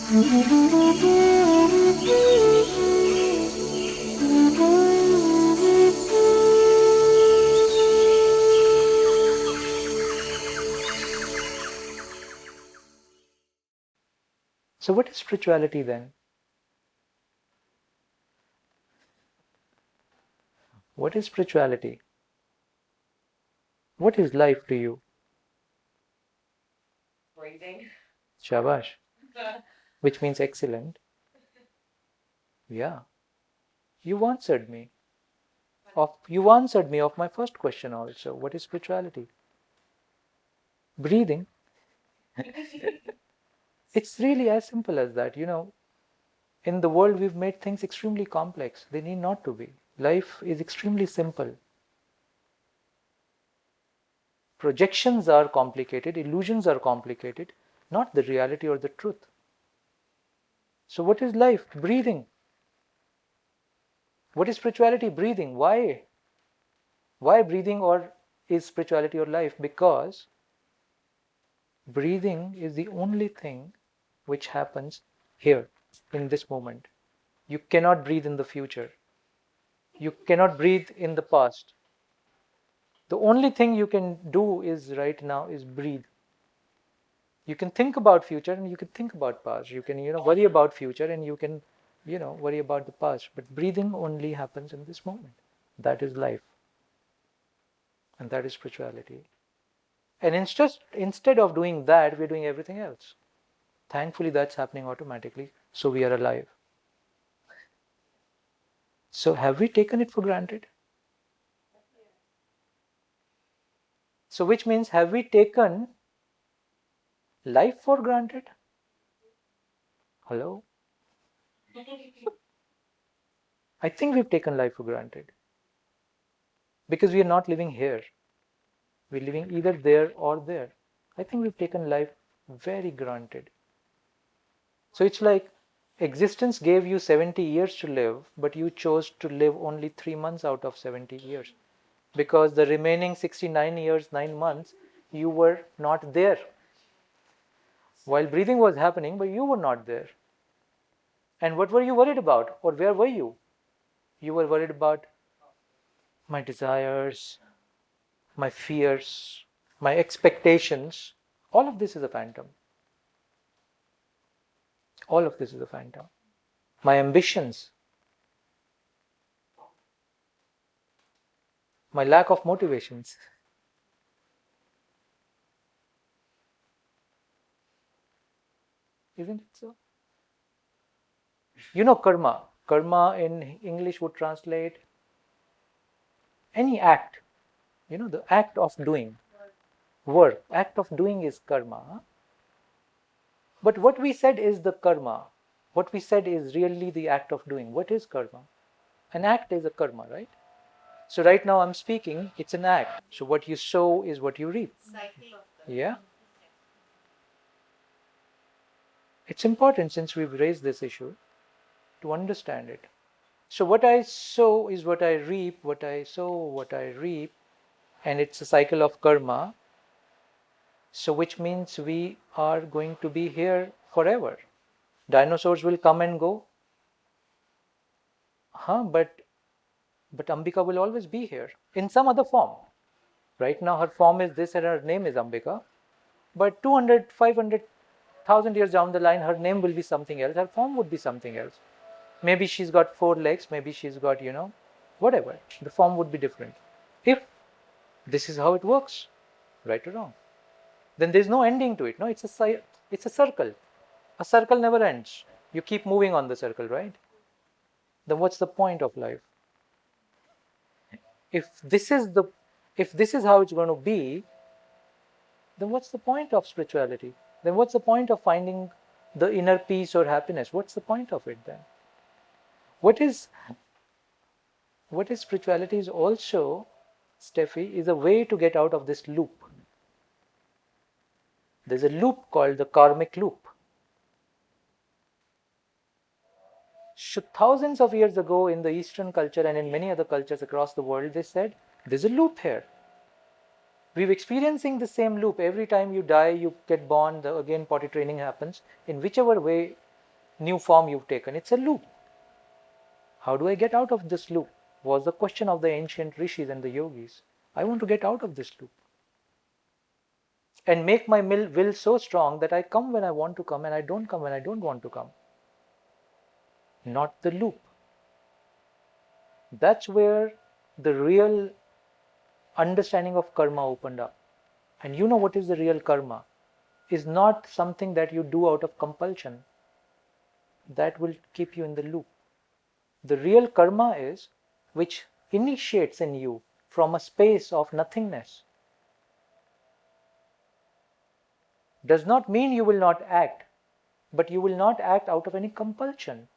So what is spirituality then? What is spirituality? What is life to you? Breathing. Shabash. Which means excellent. Yeah. You answered me. You answered me of my first question also. What is spirituality? Breathing. It's really as simple as that. In the world we've made things extremely complex. They need not to be. Life is extremely simple. Projections are complicated, illusions are complicated, not the reality or the truth. So what is life? Breathing. What is spirituality? Breathing. Why? Why breathing, or is spirituality or life? Because breathing is the only thing which happens here, in this moment. You cannot breathe in the future. You cannot breathe in the past. The only thing you can do is right now is breathe. You can think about future and you can think about past. You can, worry about future and you can, worry about the past. But breathing only happens in this moment. That is life. And that is spirituality. And instead of doing that, we're doing everything else. Thankfully, that's happening automatically. So we are alive. So have we taken it for granted? So which means, have we taken life for granted? Hello? I think we've taken life for granted. Because we are not living here. We're living either there or there. I think we've taken life very granted. So it's like existence gave you 70 years to live, but you chose to live only 3 months out of 70 years. Because the remaining 69 years, 9 months, you were not there. While breathing was happening, but you were not there. And what were you worried about? Or where were you? You were worried about my desires, my fears, my expectations. All of this is a phantom. All of this is a phantom. My ambitions, my lack of motivations. Isn't it so? Karma. Karma in English would translate any act. The act of doing. Work. Act of doing is karma. But what we said is the karma. What we said is really the act of doing. What is karma? An act is a karma, right? So right now I'm speaking, it's an act. So what you sow is what you reap. Yeah? It's important, since we've raised this issue, to understand it. So what I sow is what I reap, what I sow, what I reap, and it's a cycle of karma. So which means we are going to be here forever. Dinosaurs will come and go. But Ambika will always be here in some other form. Right now her form is this and her name is Ambika. But 200, 500,000 years down the line, her name will be something else. Her form would be something else. Maybe she's got 4 legs, maybe she's got, whatever. The form would be different. If this is how it works, right or wrong, then there's no ending to it. No, it's a circle. A circle never ends. You keep moving on the circle, right? Then what's the point of life? If this is how it's going to be, then what's the point of spirituality? Then what's the point of finding the inner peace or happiness? What's the point of it then? What is spirituality is also, Steffi, is a way to get out of this loop. There's a loop called the karmic loop. Thousands of years ago in the Eastern culture and in many other cultures across the world, they said, there's a loop here. We're experiencing the same loop. Every time you die, you get born, again potty training happens. In whichever way new form you've taken. It's a loop. How do I get out of this loop? Was the question of the ancient rishis and the yogis. I want to get out of this loop and make my will so strong that I come when I want to come and I don't come when I don't want to come. Not the loop. That's where the real understanding of karma opened up. And you know what is the real karma? Is not something that you do out of compulsion. That will keep you in the loop. The real karma is which initiates in you from a space of nothingness. Does not mean you will not act, but you will not act out of any compulsion.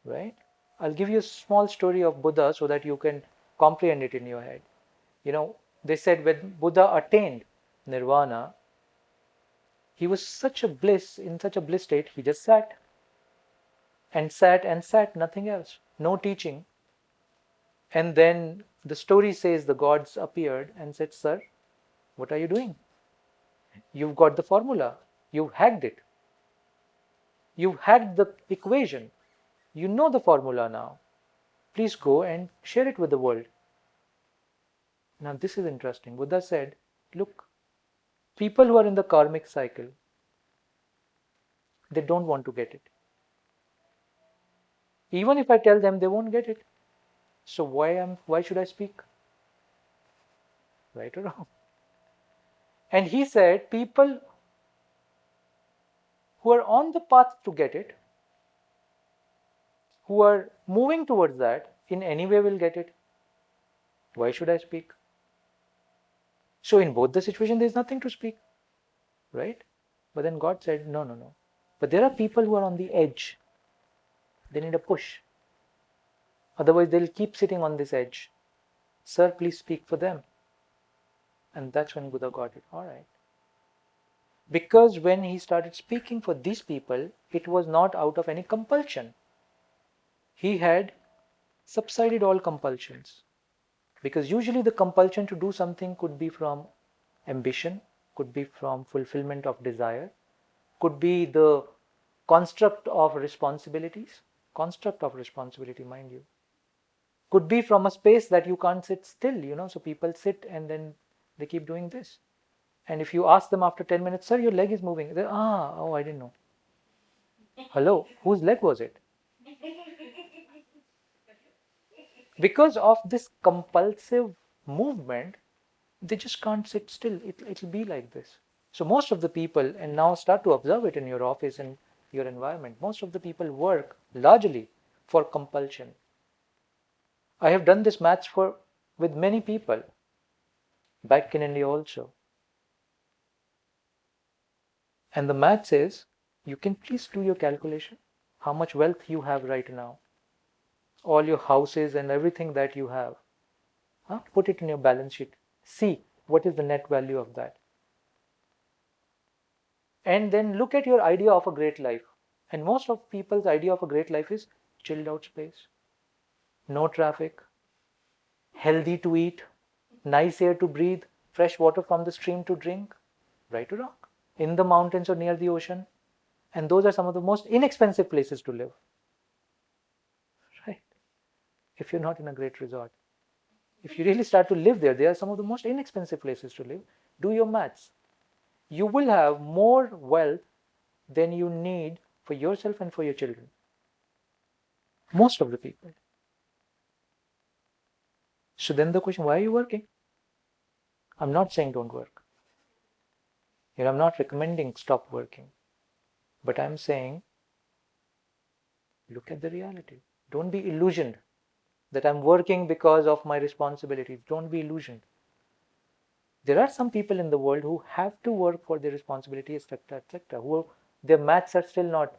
Right? I'll give you a small story of Buddha so that you can comprehend it in your head. They said when Buddha attained nirvana, he was in such a bliss state, he just sat and sat and sat, nothing else, no teaching. And then the story says the gods appeared and said, "Sir, what are you doing? You've got the formula, you've hacked it. You've hacked the equation. You know the formula now. Please go and share it with the world." Now this is interesting. Buddha said, look, people who are in the karmic cycle, they don't want to get it. Even if I tell them, they won't get it. So why should I speak? Right or wrong? And he said, people who are on the path to get it, who are moving towards that, in any way will get it. Why should I speak? So in both the situations, there is nothing to speak. Right? But then God said, no. But there are people who are on the edge. They need a push. Otherwise, they'll keep sitting on this edge. Sir, please speak for them. And that's when Buddha got it. All right. Because when he started speaking for these people, it was not out of any compulsion. He had subsided all compulsions. Because usually the compulsion to do something could be from ambition, could be from fulfillment of desire, could be the construct of responsibilities, mind you, could be from a space that you can't sit still, so people sit and then they keep doing this. And if you ask them after 10 minutes, sir, your leg is moving. They, I didn't know. Hello, whose leg was it? Because of this compulsive movement, they just can't sit still. It'll be like this. So most of the people, and now start to observe it in your office and your environment, most of the people work largely for compulsion. I have done this maths with many people back in India also. And the maths is, you can please do your calculation, how much wealth you have right now, all your houses and everything that you have. Put it in your balance sheet. See what is the net value of that. And then look at your idea of a great life. And most of people's idea of a great life is chilled out space, no traffic, healthy to eat, nice air to breathe, fresh water from the stream to drink, right or wrong, in the mountains or near the ocean. And those are some of the most inexpensive places to live, right? If you're not in a great resort. If you really start to live there, they are some of the most inexpensive places to live. Do your maths. You will have more wealth than you need for yourself and for your children. Most of the people. So then the question, why are you working? I'm not saying don't work. I'm not recommending stop working. But I'm saying, look at the reality. Don't be illusioned that I'm working because of my responsibilities. Don't be illusioned. There are some people in the world who have to work for their responsibilities, etc., who their maths are still not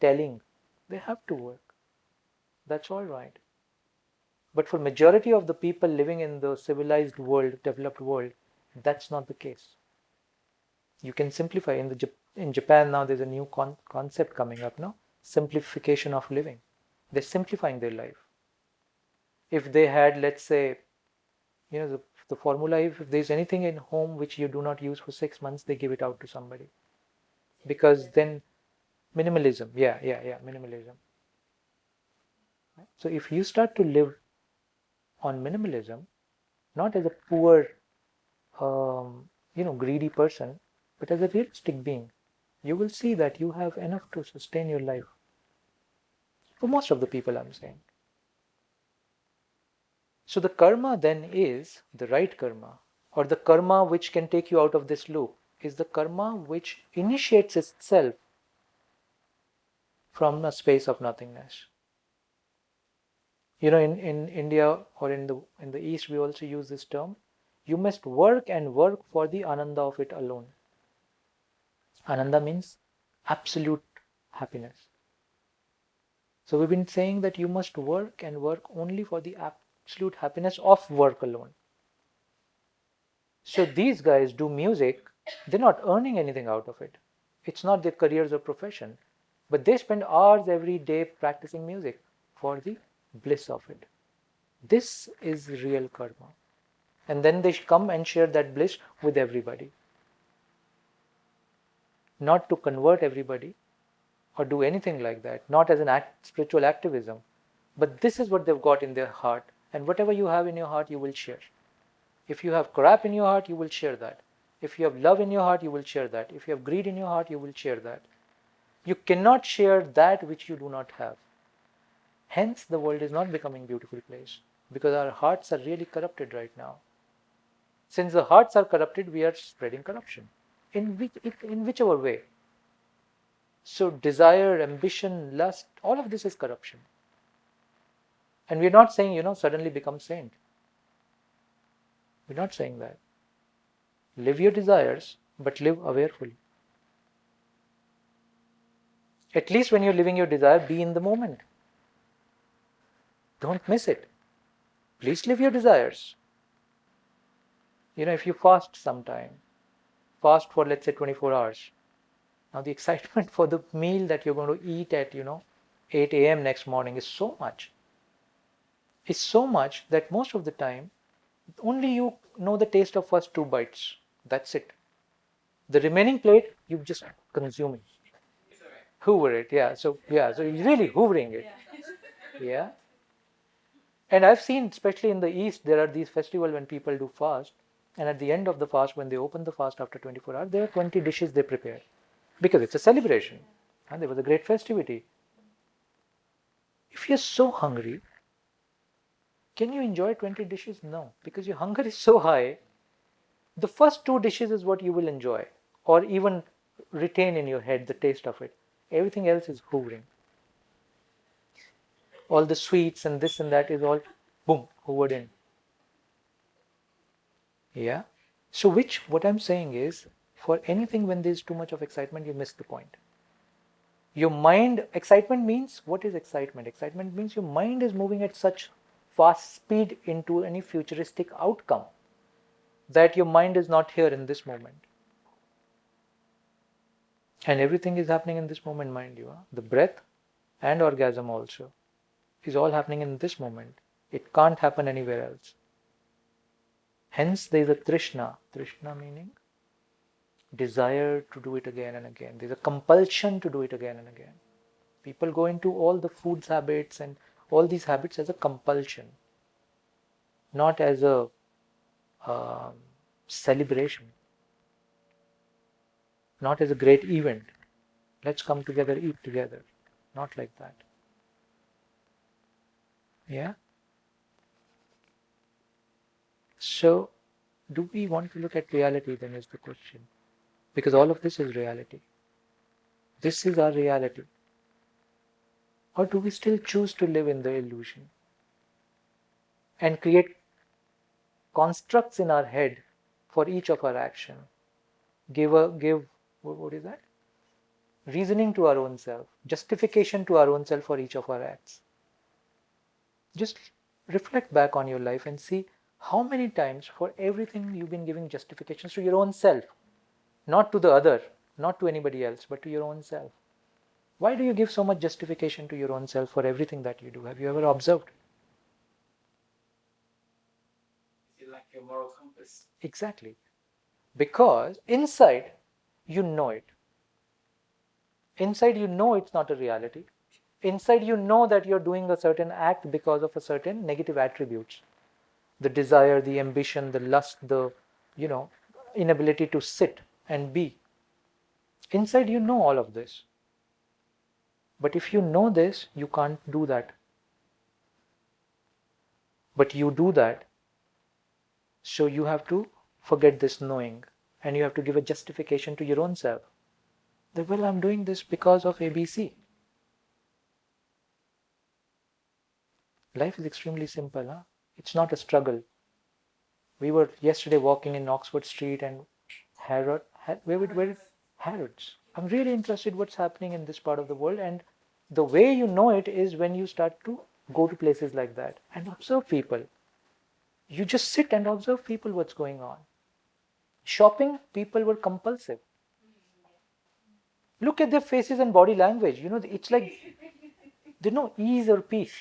telling. They have to work. That's all right. But for majority of the people living in the civilized world, developed world, that's not the case. You can simplify. In Japan now, there's a new concept coming up now, simplification of living. They're simplifying their life. If they had, let's say, the formula, if there's anything in home which you do not use for 6 months, they give it out to somebody. because then minimalism, minimalism. So if you start to live on minimalism, not as a poor, greedy person, but as a realistic being, you will see that you have enough to sustain your life. For most of the people, I'm saying. So the karma then is the right karma, or the karma which can take you out of this loop, is the karma which initiates itself from a space of nothingness. In India or in the East, we also use this term. You must work and work for the ananda of it alone. Ananda means absolute happiness. So we've been saying that you must work and work only for the absolute happiness of work alone. So these guys do music, they're not earning anything out of it. It's not their careers or profession, but they spend hours every day practicing music for the bliss of it. This is real karma. And then they come and share that bliss with everybody. Not to convert everybody or do anything like that, not as an spiritual activism, but this is what they've got in their heart, and whatever you have in your heart, you will share. If you have crap in your heart, you will share that. If you have love in your heart, you will share that. If you have greed in your heart, you will share that. You cannot share that which you do not have. Hence, the world is not becoming a beautiful place, because our hearts are really corrupted right now. Since the hearts are corrupted, we are spreading corruption in whichever way. So desire, ambition, lust, all of this is corruption. And we're not saying, suddenly become saint. We're not saying that. Live your desires, but live awarefully. At least when you're living your desire, be in the moment. Don't miss it. Please live your desires. If you fast sometime, fast for let's say 24 hours. Now the excitement for the meal that you're going to eat at, 8 a.m. next morning is so much. It's so much that most of the time, only you know the taste of first 2 bites. That's it. The remaining plate, you just consume it. Hoover it, yeah. So you're really hoovering it. Yeah. And I've seen, especially in the East, there are these festivals when people do fast, and at the end of the fast, when they open the fast after 24 hours, there are 20 dishes they prepare, because it's a celebration, and there was a great festivity. If you're so hungry, can you enjoy 20 dishes? No, because your hunger is so high. The first 2 dishes is what you will enjoy, or even retain in your head the taste of it. Everything else is hoovering. All the sweets and this and that is all, boom, hoovered in. Yeah. So what I'm saying is, for anything when there's too much of excitement, you miss the point. Your mind, excitement means, what is excitement? Excitement means your mind is moving at such fast speed into any futuristic outcome that your mind is not here in this moment. And everything is happening in this moment, mind you. The breath and orgasm also is all happening in this moment. It can't happen anywhere else. Hence there is a trishna. Trishna meaning desire to do it again and again. There's a compulsion to do it again and again. People go into all the foods habits and all these habits as a compulsion, not as a celebration, not as a great event. Let's come together, eat together. Not like that. Yeah? So, do we want to look at reality then is the question. Because all of this is reality. This is our reality. Or do we still choose to live in the illusion and create constructs in our head for each of our action? Give what is that? Reasoning to our own self, justification to our own self for each of our acts. Just reflect back on your life and see how many times for everything you've been giving justifications to your own self, not to the other, not to anybody else, but to your own self. Why do you give so much justification to your own self for everything that you do? Have you ever observed? You like your moral compass. Exactly. Because inside, you know it. Inside you know it's not a reality. Inside you know that you're doing a certain act because of a certain negative attributes. The desire, the ambition, the lust, the, you know, inability to sit and be. Inside you know all of this. But if you know this, you can't do that. But you do that. So you have to forget this knowing. And you have to give a justification to your own self. That, well, I'm doing this because of ABC. Life is extremely simple, huh? It's not a struggle. We were yesterday walking in Oxford Street and Harrods. I'm really interested what's happening in this part of the world, and the way you know it is when you start to go to places like that and observe people. You just sit and observe people, what's going on. Shopping, people were compulsive. Look at their faces and body language. It's like there's no ease or peace.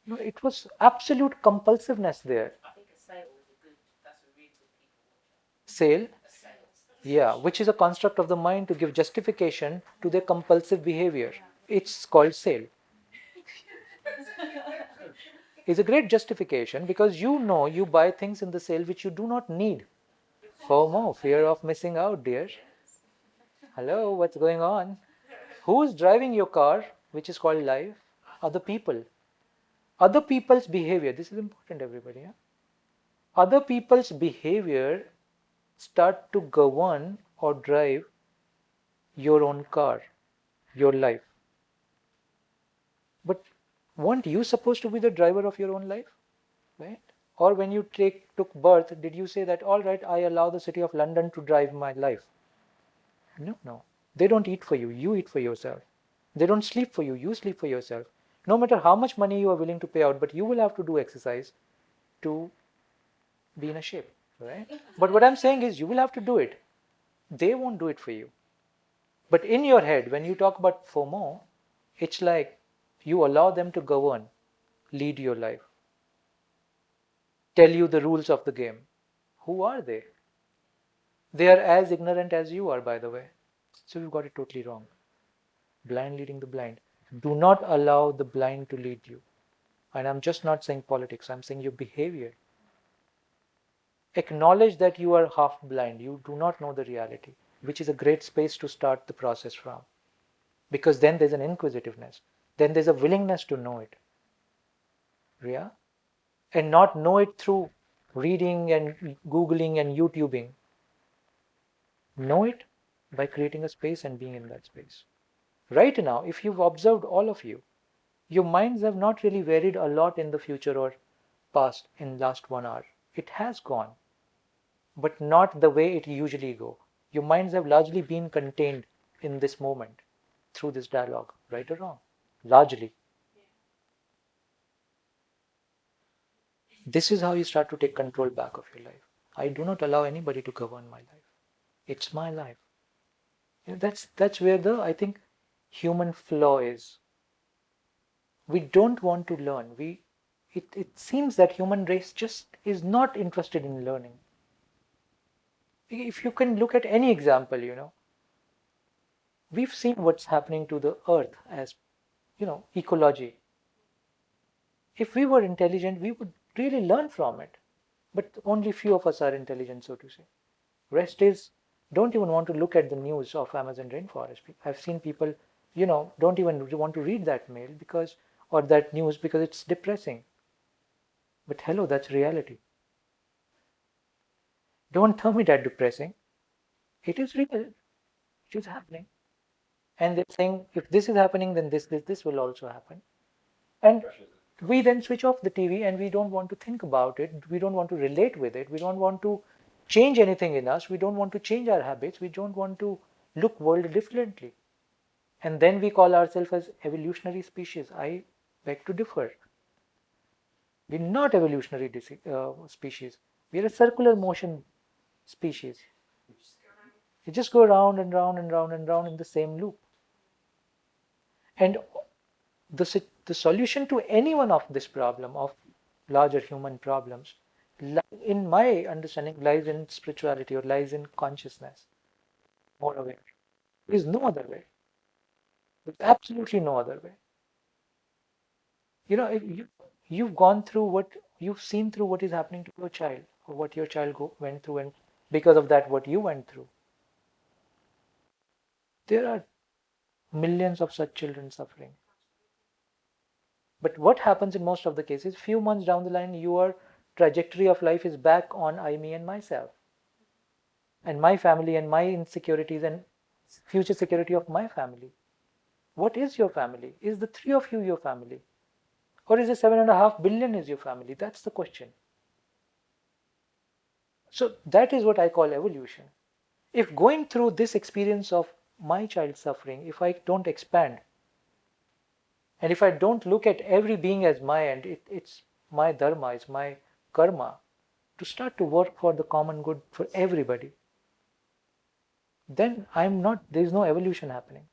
It was absolute compulsiveness there. I think a sale is a good, that's a really good people watcher. Sale, A sale. yeah, which is a construct of the mind to give justification to their compulsive behavior. It's called sale. It's a great justification because you know you buy things in the sale which you do not need. FOMO, fear of missing out, dear. Hello, what's going on? Who's driving your car, which is called life? Other people. Other people's behavior. This is important, everybody. Yeah? Other people's behavior start to govern or drive your own car, your life. But weren't you supposed to be the driver of your own life? Right? Or when you took birth, did you say that, all right, I allow the city of London to drive my life? No, no. They don't eat for you, you eat for yourself. They don't sleep for you, you sleep for yourself. No matter how much money you are willing to pay out, but you will have to do exercise to be in a shape, right? But what I'm saying is you will have to do it. They won't do it for you. But in your head, when you talk about FOMO, it's like you allow them to govern, lead your life, tell you the rules of the game. Who are they? They are as ignorant as you are, by the way. So you've got it totally wrong. Blind leading the blind. Do not allow the blind to lead you. And I'm just not saying politics, I'm saying your behavior. Acknowledge that you are half blind, you do not know the reality, which is a great space to start the process from. Because then there's an inquisitiveness, then there's a willingness to know it. Yeah? And not know it through reading and Googling and YouTubing. Know it by creating a space and being in that space. Right now, if you've observed all of you, your minds have not really varied a lot in the future or past in last 1 hour. It has gone, but not the way it usually go. Your minds have largely been contained in this moment through this dialogue, right or wrong? Largely. This is how you start to take control back of your life. I do not allow anybody to govern my life. It's my life. That's where the, I think, human flaw is. We don't want to learn. It seems that human race just is not interested in learning. If you can look at any example, we've seen what's happening to the earth as, ecology. If we were intelligent, we would really learn from it. But only few of us are intelligent, so to say. Rest is, don't even want to look at the news of Amazon rainforest. I've seen people, don't even want to read that mail or that news because it's depressing. But hello, that's reality. Don't tell me that depressing. It is real. It is happening. And they're saying, if this is happening, then this will also happen. And we then switch off the TV and we don't want to think about it. We don't want to relate with it. We don't want to change anything in us. We don't want to change our habits. We don't want to look world differently. And then we call ourselves as evolutionary species. I beg to differ. We're not evolutionary species. We're a circular motion species. You just go round and round and round and round in the same loop. And the solution to any one of this problem, of larger human problems, in my understanding, lies in spirituality or lies in consciousness, more aware. There is no other way. There's absolutely no other way. You know, you've gone through what you've seen through what is happening to your child, or what your child went through, and because of that, what you went through. There are millions of such children suffering. But what happens in most of the cases, few months down the line, your trajectory of life is back on I, me, and myself, and my family, and my insecurities, and future security of my family. What is your family? Is the three of you your family? Or is the 7.5 billion is your family? That's the question. So that is what I call evolution. If going through this experience of my child suffering, if I don't expand, and if I don't look at every being as my end, it's my dharma, it's my karma to start to work for the common good for everybody, then there is no evolution happening.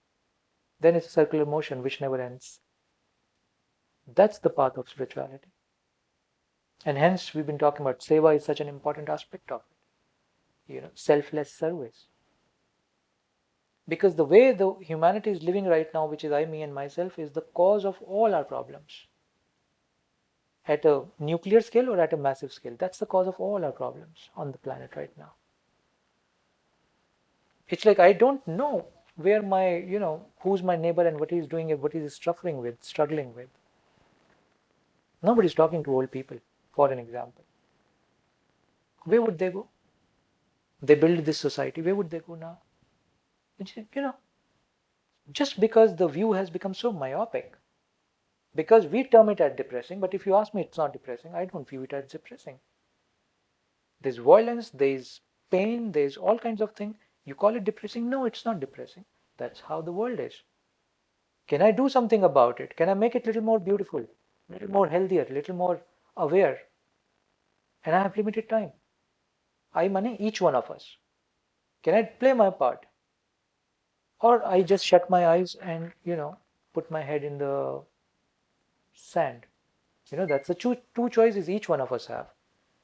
Then it's a circular motion which never ends. That's the path of spirituality. And hence we've been talking about seva is such an important aspect of it. Selfless service. Because the way the humanity is living right now, which is I, me, and myself, is the cause of all our problems. At a nuclear scale or at a massive scale, that's the cause of all our problems on the planet right now. It's like I don't know where who's my neighbor and what he's doing and what he's struggling with. Nobody's talking to old people, for an example. Where would they go? They build this society. Where would they go now? Just because the view has become so myopic. Because we term it as depressing, but if you ask me, it's not depressing. I don't view it as depressing. There's violence, there's pain, there's all kinds of things. You call it depressing? No, it's not depressing. That's how the world is. Can I do something about it? Can I make it a little more beautiful, a little more healthier, a little more aware? And I have limited time. I money each one of us. Can I play my part? Or I just shut my eyes and, put my head in the sand. That's the two choices each one of us have.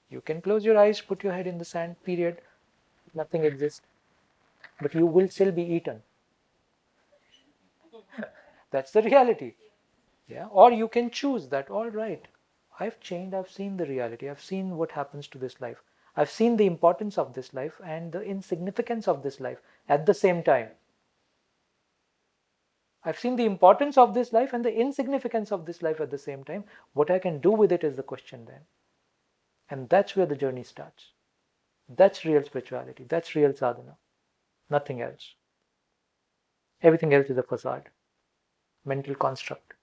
You can close your eyes, put your head in the sand, period. Nothing exists. But you will still be eaten. That's the reality. Yeah. Or you can choose that, all right, I've changed, I've seen the reality, I've seen what happens to this life. I've seen the importance of this life and the insignificance of this life at the same time. I've seen the importance of this life and the insignificance of this life at the same time. What I can do with it is the question then. And that's where the journey starts. That's real spirituality. That's real sadhana. Nothing else. Everything else is a facade, mental construct.